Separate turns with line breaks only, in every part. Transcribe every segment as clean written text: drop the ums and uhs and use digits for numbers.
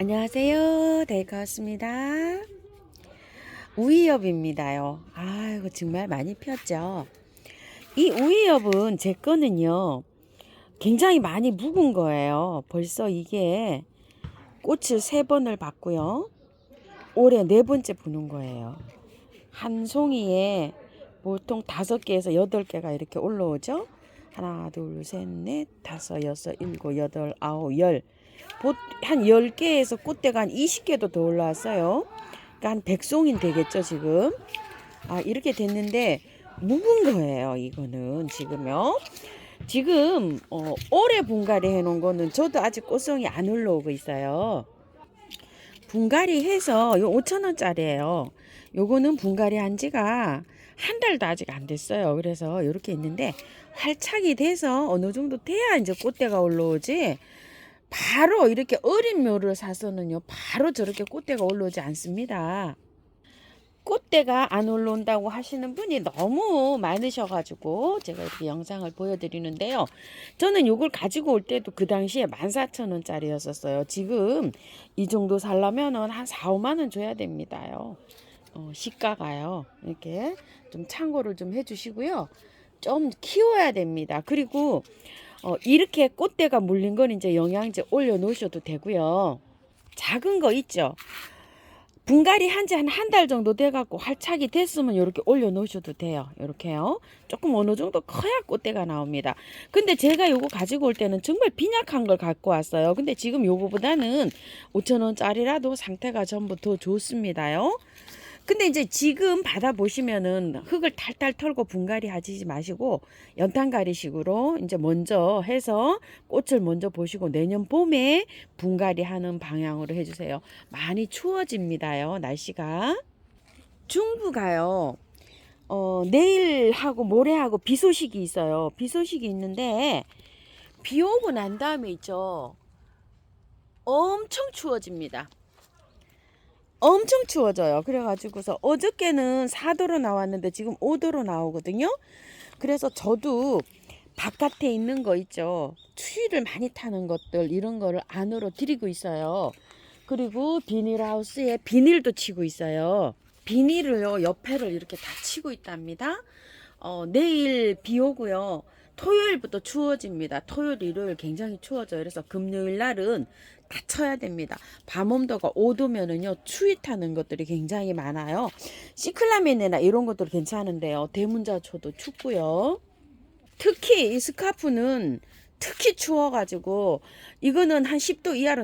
안녕하세요. 데이카였습니다. 우이엽입니다요. 아이고 정말 많이 피었죠. 이 우이엽은 제 거는요. 굉장히 많이 묵은 거예요. 벌써 이게 꽃을 3번을 봤고요. 올해 4번째 부는 거예요. 한 송이에 보통 5개에서 8개가 이렇게 올라오죠. 하나, 둘, 셋, 넷, 다섯, 여섯, 일곱, 여덟, 아홉, 열. 한 10개에서 꽃대가 한 20개도 더 올라왔어요. 그러니까 한 100송이 되겠죠, 지금. 이렇게 됐는데, 묵은 거예요, 이거는 지금요. 지금, 올해 분갈이 해놓은 거는 저도 아직 꽃송이 안 올라오고 있어요. 분갈이 해서 요 5,000원짜리예요. 요거는 분갈이 한 지가 한 달도 아직 안 됐어요. 그래서 이렇게 있는데 활착이 돼서 어느 정도 돼야 이제 꽃대가 올라오지. 바로 이렇게 어린 묘를 사서는요, 바로 저렇게 꽃대가 올라오지 않습니다. 꽃대가 안 올라온다고 하시는 분이 너무 많으셔가지고 제가 이렇게 영상을 보여드리는데요. 저는 이걸 가지고 올 때도 그 당시에 14,000원짜리였었어요. 지금 이 정도 살려면은 한 4, 5만 원 줘야 됩니다요. 시가가요. 이렇게 좀 참고를 좀 해주시고요. 좀 키워야 됩니다. 그리고 이렇게 꽃대가 물린 건 이제 영양제 올려 놓으셔도 되고요. 작은 거 있죠. 분갈이 한지 한 달 정도 돼갖고 활착이 됐으면 이렇게 올려 놓으셔도 돼요. 이렇게요. 조금 어느 정도 커야 꽃대가 나옵니다. 근데 제가 요거 가지고 올 때는 정말 빈약한 걸 갖고 왔어요. 근데 지금 요거보다는 5,000원짜리라도 상태가 전부 더 좋습니다요. 근데 이제 지금 받아보시면은 흙을 탈탈 털고 분갈이 하지 마시고 연탄가리식으로 이제 먼저 해서 꽃을 먼저 보시고 내년 봄에 분갈이 하는 방향으로 해주세요. 많이 추워집니다요, 날씨가. 중부가요. 내일하고 모레하고 비 소식이 있어요. 비 소식이 있는데 비 오고 난 다음에 있죠. 엄청 추워집니다. 엄청 추워져요. 그래가지고서 어저께는 4도로 나왔는데 지금 5도로 나오거든요. 그래서 저도 바깥에 있는 거 있죠. 추위를 많이 타는 것들 이런 거를 안으로 들이고 있어요. 그리고 비닐하우스에 비닐도 치고 있어요. 비닐을요 옆에를 이렇게 다 치고 있답니다. 내일 비 오고요. 토요일부터 추워집니다. 토요일, 일요일 굉장히 추워져요. 그래서 금요일 날은 다 쳐야 됩니다. 밤온도가 5도면은요, 추위 타는 것들이 굉장히 많아요. 시클라멘이나 이런 것들 괜찮은데요. 대문자초도 춥고요. 특히 이 스카프는 특히 추워가지고 이거는 한 10도 이하로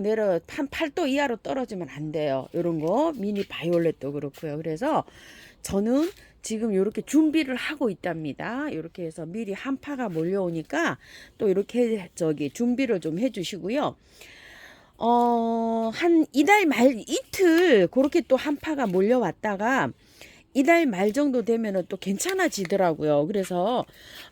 한 8도 이하로 떨어지면 안 돼요. 이런 거 미니 바이올렛도 그렇고요. 그래서 저는 지금 이렇게 준비를 하고 있답니다. 이렇게 해서 미리 한파가 몰려오니까 또 이렇게 준비를 좀 해주시고요. 한 이달 말 이틀 그렇게 또 한파가 몰려왔다가 이달 말 정도 되면은 또 괜찮아지더라고요. 그래서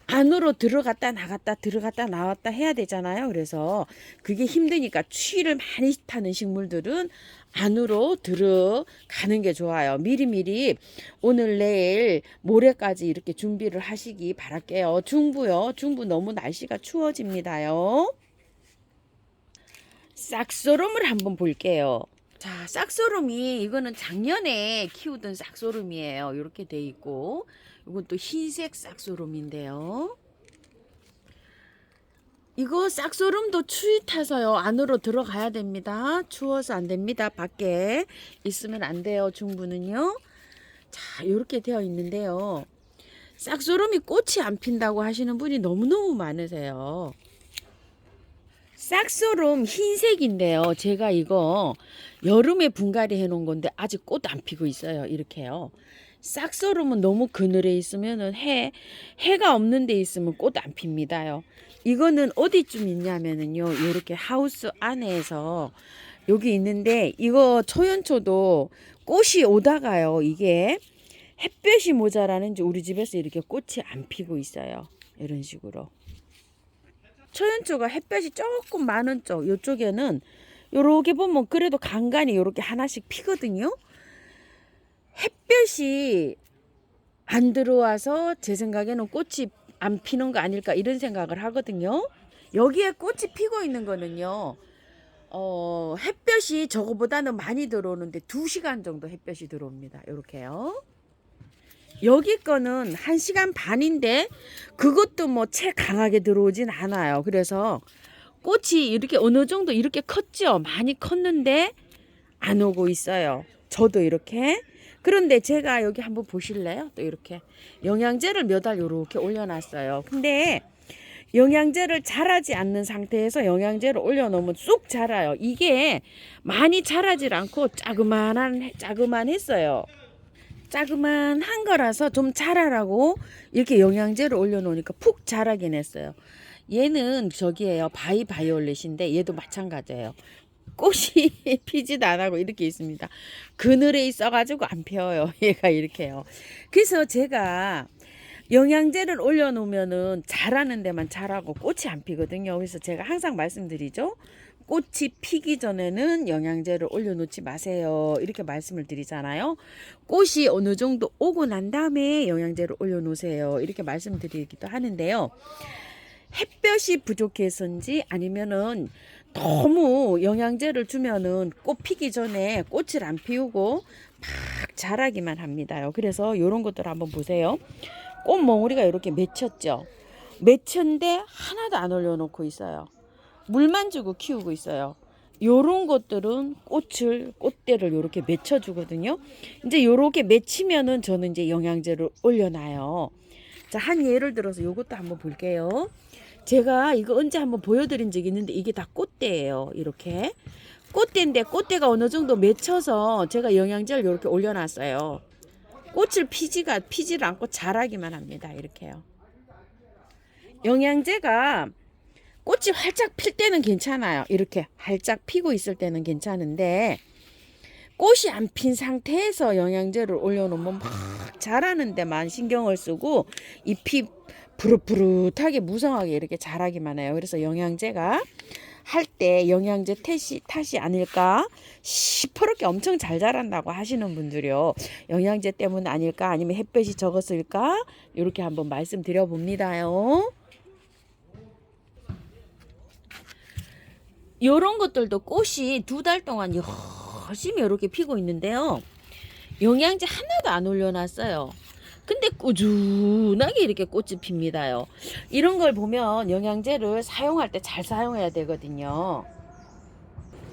안으로 들어갔다 나왔다 해야 되잖아요. 그래서 그게 힘드니까 추위를 많이 타는 식물들은 안으로 들어가는 게 좋아요. 미리미리 오늘 내일 모레까지 이렇게 준비를 하시기 바랄게요. 중부요. 중부 너무 날씨가 추워집니다요. 싹소롬을 한번 볼게요. 자, 싹소롬이 이거는 작년에 키우던 싹소롬이에요. 이렇게 돼 있고 이건 또 흰색 싹소롬인데요. 이거 싹소롬도 추위 타서요. 안으로 들어가야 됩니다. 추워서 안 됩니다. 밖에 있으면 안 돼요. 중부는요. 자, 이렇게 되어 있는데요. 싹소롬이 꽃이 안 핀다고 하시는 분이 너무너무 많으세요. 싹소롬 흰색인데요. 제가 이거 여름에 분갈이 해놓은 건데 아직 꽃 안 피고 있어요. 이렇게요. 싹소롬은 너무 그늘에 있으면은 해가 없는 데 있으면 꽃 안 핍니다요. 이거는 어디쯤 있냐면은요. 이렇게 하우스 안에서 여기 있는데 이거 초연초도 꽃이 오다가요. 이게 햇볕이 모자라는지 우리 집에서 이렇게 꽃이 안 피고 있어요. 이런 식으로. 초연초가 햇볕이 조금 많은 쪽 이쪽에는 요렇게 보면 그래도 간간히 요렇게 하나씩 피거든요. 햇볕이 안 들어와서 제 생각에는 꽃이 안 피는 거 아닐까 이런 생각을 하거든요. 여기에 꽃이 피고 있는 거는요. 햇볕이 저거보다는 많이 들어오는데 2시간 정도 햇볕이 들어옵니다. 요렇게요. 여기 거는 1시간 반인데 그것도 뭐 채 강하게 들어오진 않아요. 그래서 꽃이 이렇게 어느 정도 이렇게 컸죠. 많이 컸는데 안 오고 있어요. 저도 이렇게. 그런데 제가 여기 한번 보실래요? 또 이렇게 영양제를 몇 알 요렇게 올려놨어요. 근데 영양제를 자라지 않는 상태에서 영양제를 올려놓으면 쑥 자라요. 이게 많이 자라질 않고 자그만했어요. 자그만한 거라서 좀 자라라고 이렇게 영양제를 올려놓으니까 푹 자라긴 했어요. 얘는 저기에요. 바이올렛인데 얘도 마찬가지예요. 꽃이 피지도 안 하고 이렇게 있습니다. 그늘에 있어가지고 안 펴요. 얘가 이렇게요. 그래서 제가 영양제를 올려놓으면은 자라는 데만 자라고 꽃이 안 피거든요. 그래서 제가 항상 말씀드리죠. 꽃이 피기 전에는 영양제를 올려놓지 마세요. 이렇게 말씀을 드리잖아요. 꽃이 어느 정도 오고 난 다음에 영양제를 올려놓으세요. 이렇게 말씀드리기도 하는데요. 햇볕이 부족해서인지 아니면은 너무 영양제를 주면은 꽃 피기 전에 꽃을 안 피우고 막 자라기만 합니다요. 그래서 이런 것들 한번 보세요. 꽃몽우리가 이렇게 맺혔죠. 맺혔는데 하나도 안 올려놓고 있어요. 물만 주고 키우고 있어요. 요런 것들은 꽃대를 요렇게 맺혀주거든요. 이제 요렇게 맺히면은 저는 이제 영양제를 올려놔요. 자, 한 예를 들어서 요것도 한번 볼게요. 제가 이거 언제 한번 보여드린 적이 있는데 이게 다 꽃대예요. 이렇게. 꽃대인데 꽃대가 어느 정도 맺혀서 제가 영양제를 이렇게 올려놨어요. 꽃을 피지를 않고 자라기만 합니다. 이렇게요. 영양제가 꽃이 활짝 필 때는 괜찮아요. 이렇게 활짝 피고 있을 때는 괜찮은데 꽃이 안 핀 상태에서 영양제를 올려놓으면 막 자라는 데만 신경을 쓰고 잎이 푸릇푸릇하게 무성하게 이렇게 자라기만 해요. 그래서 영양제가 할 때 영양제 탓이 아닐까? 시퍼렇게 엄청 잘 자란다고 하시는 분들이요. 영양제 때문 아닐까? 아니면 햇볕이 적었을까? 이렇게 한번 말씀드려 봅니다요. 요런 것들도 꽃이 2달 동안 열심히 이렇게 피고 있는데요. 영양제 하나도 안 올려놨어요. 근데 꾸준하게 이렇게 꽃이 핍니다요. 이런 걸 보면 영양제를 사용할 때 잘 사용해야 되거든요.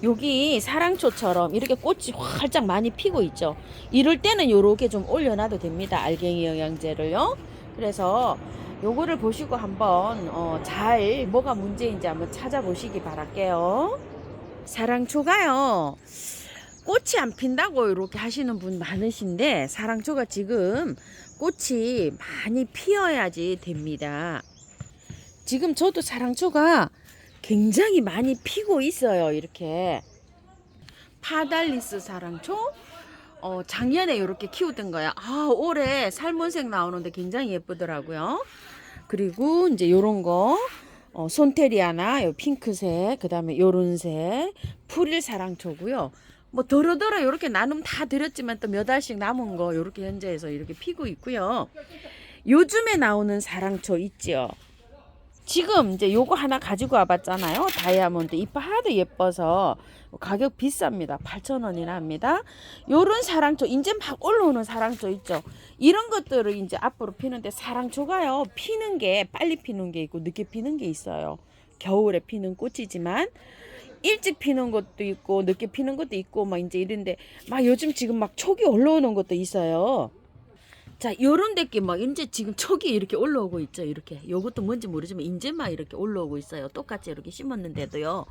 여기 사랑초처럼 이렇게 꽃이 활짝 많이 피고 있죠. 이럴 때는 이렇게 좀 올려놔도 됩니다. 알갱이 영양제를요. 그래서 요거를 보시고 한번 잘 뭐가 문제인지 한번 찾아보시기 바랄게요. 사랑초가요. 꽃이 안 핀다고 이렇게 하시는 분 많으신데 사랑초가 지금 꽃이 많이 피어야지 됩니다. 지금 저도 사랑초가 굉장히 많이 피고 있어요. 이렇게 파달리스 사랑초 작년에 이렇게 키우던 거야. 올해 살몬색 나오는데 굉장히 예쁘더라고요. 그리고 이제 요런 거 손테리아나 요 핑크색, 그다음에 요런 색 풀일 사랑초고요. 뭐 더러더러 이렇게 나눔 다 드렸지만 또 몇 알씩 남은 거 이렇게 현재에서 이렇게 피고 있고요. 요즘에 나오는 사랑초 있죠. 지금 이제 요거 하나 가지고 와봤잖아요. 다이아몬드 잎 하도 예뻐서 가격 비쌉니다. 8,000원이나 합니다. 요런 사랑초 이제 막 올라오는 사랑초 있죠. 이런 것들을 이제 앞으로 피는데 사랑초가요. 피는 게 빨리 피는 게 있고 늦게 피는 게 있어요. 겨울에 피는 꽃이지만 일찍 피는 것도 있고 늦게 피는 것도 있고 막 이제 이런데 막 요즘 지금 막 촉이 올라오는 것도 있어요. 자, 요런 데께 막 이제 지금 촉이 이렇게 올라오고 있죠. 이렇게. 요것도 뭔지 모르지만 이제 막 이렇게 올라오고 있어요. 똑같이 이렇게 심었는데도요.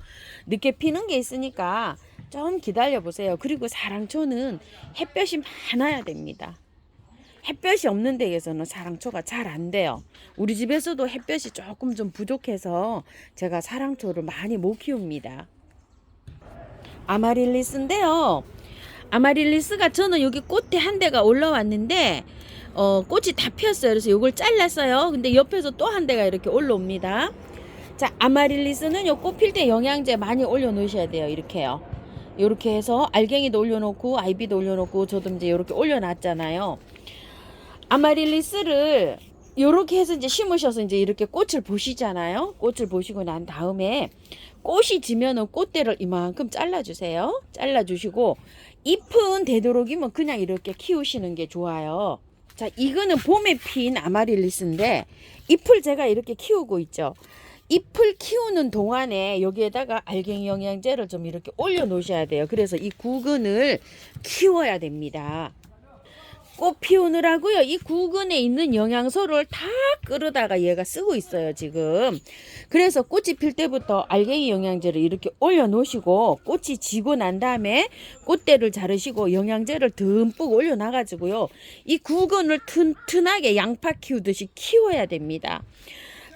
늦게 피는 게 있으니까 좀 기다려 보세요. 그리고 사랑초는 햇볕이 많아야 됩니다. 햇볕이 없는 데에서는 사랑초가 잘 안 돼요. 우리 집에서도 햇볕이 조금 좀 부족해서 제가 사랑초를 많이 못 키웁니다. 아마릴리스인데요. 아마릴리스가 저는 여기 꽃대 한 대가 올라왔는데 꽃이 다 피었어요. 그래서 이걸 잘랐어요. 근데 옆에서 또 한 대가 이렇게 올라옵니다. 자, 아마릴리스는 요 꽃 필 때 영양제 많이 올려 놓으셔야 돼요. 이렇게요. 이렇게 해서 알갱이도 올려놓고 아이비도 올려놓고 저도 이제 이렇게 올려놨잖아요. 아마릴리스를 요렇게 해서 이제 심으셔서 이제 이렇게 꽃을 보시잖아요. 꽃을 보시고 난 다음에 꽃이 지면은 꽃대를 이만큼 잘라주세요. 잘라주시고 잎은 되도록이면 그냥 이렇게 키우시는 게 좋아요. 자, 이거는 봄에 핀 아마릴리스인데 잎을 제가 이렇게 키우고 있죠. 잎을 키우는 동안에 여기에다가 알갱이 영양제를 좀 이렇게 올려 놓으셔야 돼요. 그래서 이 구근을 키워야 됩니다. 꽃 피우느라고요. 이 구근에 있는 영양소를 다 끌어다가 얘가 쓰고 있어요, 지금. 그래서 꽃이 필 때부터 알갱이 영양제를 이렇게 올려 놓으시고 꽃이 지고 난 다음에 꽃대를 자르시고 영양제를 듬뿍 올려 놔가지고요. 이 구근을 튼튼하게 양파 키우듯이 키워야 됩니다.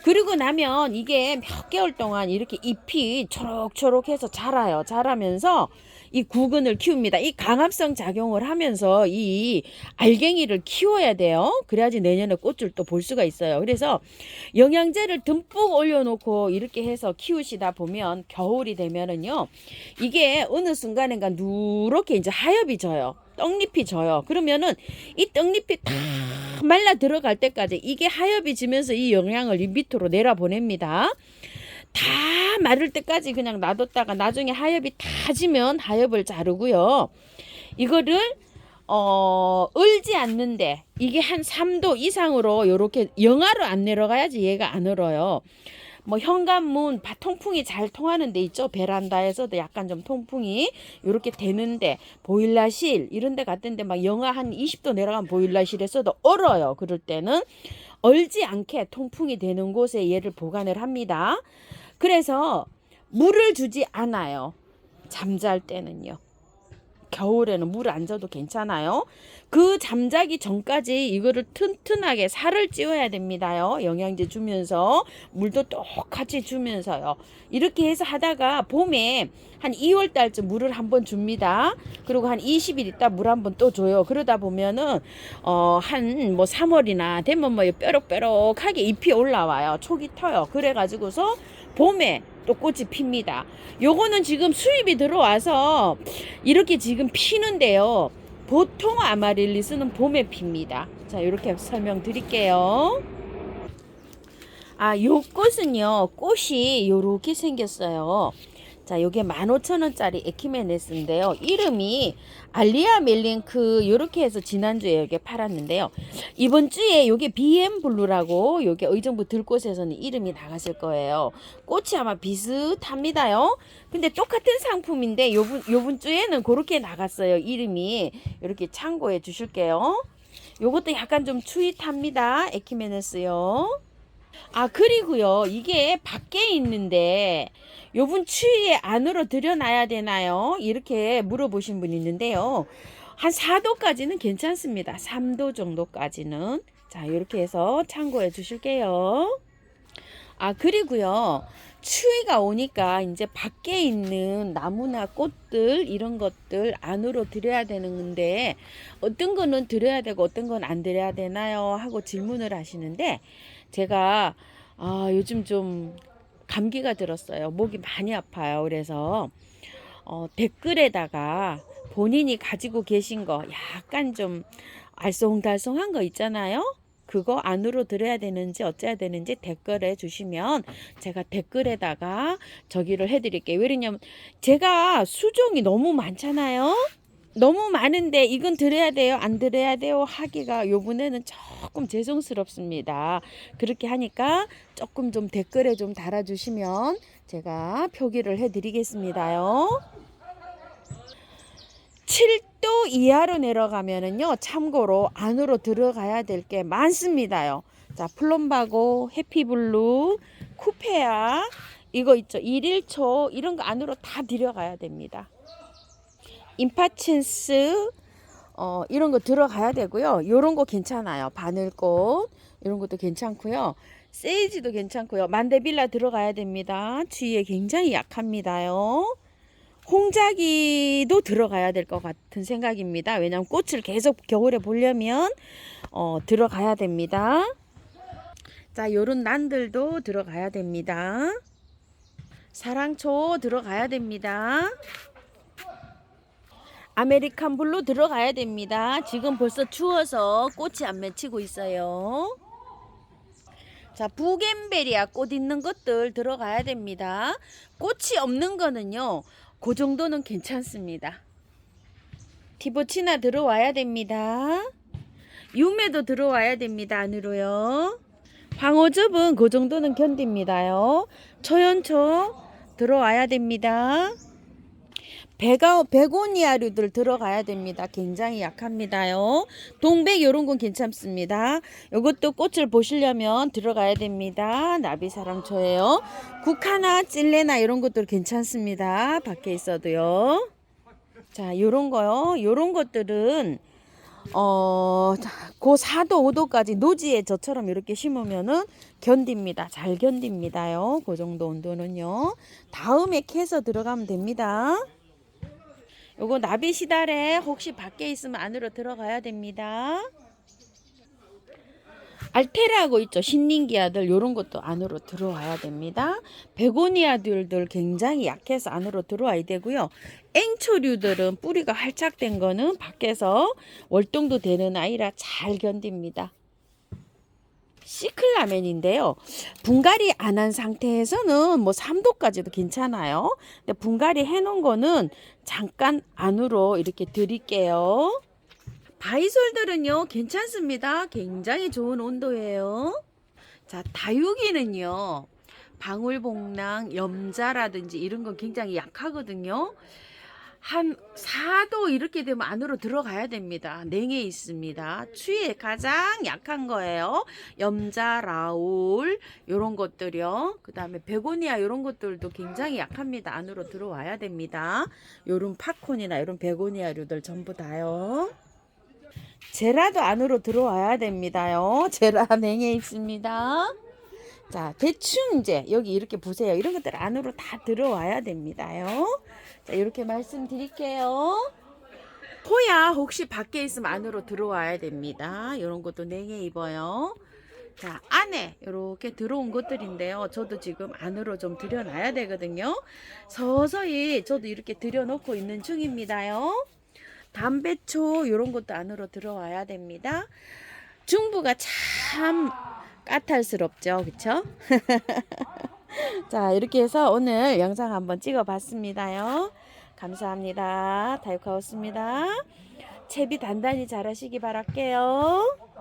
그리고 나면 이게 몇 개월 동안 이렇게 잎이 초록초록해서 자라요. 자라면서 이 구근을 키웁니다. 이 강압성 작용을 하면서 이 알갱이를 키워야 돼요. 그래야지 내년에 꽃을 또 볼 수가 있어요. 그래서 영양제를 듬뿍 올려놓고 이렇게 해서 키우시다 보면 겨울이 되면은요, 이게 어느 순간인가 누렇게 이제 하엽이 져요. 떡잎이 져요. 그러면은 이 떡잎이 다 말라 들어갈 때까지 이게 하엽이 지면서 이 영양을 이 밑으로 내려보냅니다. 다 마를 때까지 그냥 놔뒀다가 나중에 하엽이 다 지면 하엽을 자르고요. 이거를 얼지 않는데 이게 한 3도 이상으로 요렇게 영하로 안 내려가야지 얘가 안 얼어요. 뭐 현관문 통풍이 잘 통하는 데 있죠. 베란다에서도 약간 좀 통풍이 이렇게 되는데 보일러실 이런 데 갔던데 막 영하 한 20도 내려간 보일러실에서도 얼어요. 그럴 때는 얼지 않게 통풍이 되는 곳에 얘를 보관을 합니다. 그래서 물을 주지 않아요. 잠잘 때는요. 겨울에는 물 안 줘도 괜찮아요. 그 잠자기 전까지 이거를 튼튼하게 살을 찌워야 됩니다요. 영양제 주면서 물도 똑같이 주면서요. 이렇게 해서 하다가 봄에 한 2월 달쯤 물을 한번 줍니다. 그리고 한 20일 있다 물 한번 또 줘요. 그러다 보면은 한 뭐 3월이나 되면 뭐 뾰록뾰록하게 잎이 올라와요. 촉이 터요. 그래 가지고서 봄에 또 꽃이 핍니다. 요거는 지금 수입이 들어와서 이렇게 지금 피는데요. 보통 아마릴리스는 봄에 핍니다. 자, 이렇게 설명드릴게요. 요 꽃은요, 꽃이 요렇게 생겼어요. 자, 요게 15,000원짜리 에키메네스인데요. 이름이 알리아 멜링크 요렇게 해서 지난주에 여기 팔았는데요. 이번 주에 요게 BM 블루라고 요게 의정부 들꽃에서는 이름이 나갔을 거예요. 꽃이 아마 비슷합니다요. 근데 똑같은 상품인데 요번 주에는 그렇게 나갔어요. 이름이 이렇게 참고해 주실게요. 요것도 약간 좀 추위 탑니다. 에키메네스요. 그리고요, 이게 밖에 있는데 요번 추위에 안으로 들여놔야 되나요? 이렇게 물어보신 분이 있는데요. 한 4도까지는 괜찮습니다. 3도 정도까지는. 자, 이렇게 해서 참고해 주실게요. 그리고요, 추위가 오니까 이제 밖에 있는 나무나 꽃들 이런 것들 안으로 들여야 되는데 어떤 거는 들여야 되고 어떤 건 안 들여야 되나요? 하고 질문을 하시는데 제가 요즘 좀 감기가 들었어요. 목이 많이 아파요. 그래서 댓글에다가 본인이 가지고 계신 거 약간 좀 알쏭달쏭한 거 있잖아요. 그거 안으로 들어야 되는지 어째야 되는지 댓글에 주시면 제가 댓글에다가 저기를 해드릴게요. 왜냐면 제가 수종이 너무 많잖아요. 너무 많은데 이건 드려야 돼요 안 드려야 돼요 하기가 요번에는 조금 죄송스럽습니다. 그렇게 하니까 조금 좀 댓글에 좀 달아주시면 제가 표기를 해드리겠습니다요. 7도 이하로 내려가면은요, 참고로 안으로 들어가야 될 게 많습니다요. 자, 플럼바고, 해피블루, 쿠페아 이거 있죠. 1일초 이런 거 안으로 다 들어가야 됩니다. 임파친스 이런 거 들어가야 되고요. 요런 거 괜찮아요. 바늘꽃 이런 것도 괜찮고요. 세이지도 괜찮고요. 만데빌라 들어가야 됩니다. 추위에 굉장히 약합니다요. 홍자기도 들어가야 될 것 같은 생각입니다. 왜냐하면 꽃을 계속 겨울에 보려면 들어가야 됩니다. 자, 요런 난들도 들어가야 됩니다. 사랑초 들어가야 됩니다. 아메리칸 블루 들어가야 됩니다. 지금 벌써 추워서 꽃이 안 맺히고 있어요. 자, 자, 부겐베리아 꽃 있는 것들 들어가야 됩니다. 꽃이 없는 거는요, 그 정도는 괜찮습니다. 티보치나 들어와야 됩니다. 유메도 들어와야 됩니다. 안으로요. 황호즙은 그 정도는 견딥니다요. 초연초 들어와야 됩니다. 베고니아류들 들어가야 됩니다. 굉장히 약합니다요. 동백 이런 건 괜찮습니다. 이것도 꽃을 보시려면 들어가야 됩니다. 나비사랑초예요. 국화나 찔레나 이런 것들 괜찮습니다. 밖에 있어도요. 자, 요런 거요. 요런 것들은 고 4도 5도까지 노지에 저처럼 이렇게 심으면은 견딥니다. 잘 견딥니다요. 그 정도 온도는요. 다음에 캐서 들어가면 됩니다. 요거 나비 시달에 혹시 밖에 있으면 안으로 들어가야 됩니다. 알테라고 있죠. 신nin기아들 요런 것도 안으로 들어와야 됩니다. 베고니아들들 굉장히 약해서 안으로 들어와야 되고요. 앵초류들은 뿌리가 활착된 거는 밖에서 월동도 되는 아이라 잘 견딥니다. 시클라멘인데요. 분갈이 안 한 상태에서는 뭐 3도까지도 괜찮아요. 근데 분갈이 해놓은 거는 잠깐 안으로 이렇게 드릴게요. 바이솔들은요, 괜찮습니다. 굉장히 좋은 온도예요. 자, 다육이는요, 방울복랑, 염자라든지 이런 건 굉장히 약하거든요. 한 4도 이렇게 되면 안으로 들어가야 됩니다. 냉해 있습니다. 추위에 가장 약한 거예요. 염자, 라울 이런 것들이요. 그 다음에 베고니아 이런 것들도 굉장히 약합니다. 안으로 들어와야 됩니다. 요런 팝콘이나 이런 베고니아류들 전부 다요. 제라도 안으로 들어와야 됩니다요. 제라 냉해 있습니다. 자, 대충 이제 여기 이렇게 보세요. 이런 것들 안으로 다 들어와야 됩니다요. 자, 이렇게 말씀드릴게요. 포야 혹시 밖에 있으면 안으로 들어와야 됩니다. 이런 것도 냉해 입어요. 자, 안에 이렇게 들어온 것들인데요. 저도 지금 안으로 좀 들여놔야 되거든요. 서서히 저도 이렇게 들여놓고 있는 중입니다요. 담배초 이런 것도 안으로 들어와야 됩니다. 중부가 참 까탈스럽죠, 그쵸? 자, 이렇게 해서 오늘 영상 한번 찍어 봤습니다요. 감사합니다. 다육하우스입니다. 채비 단단히 잘 하시기 바랄게요.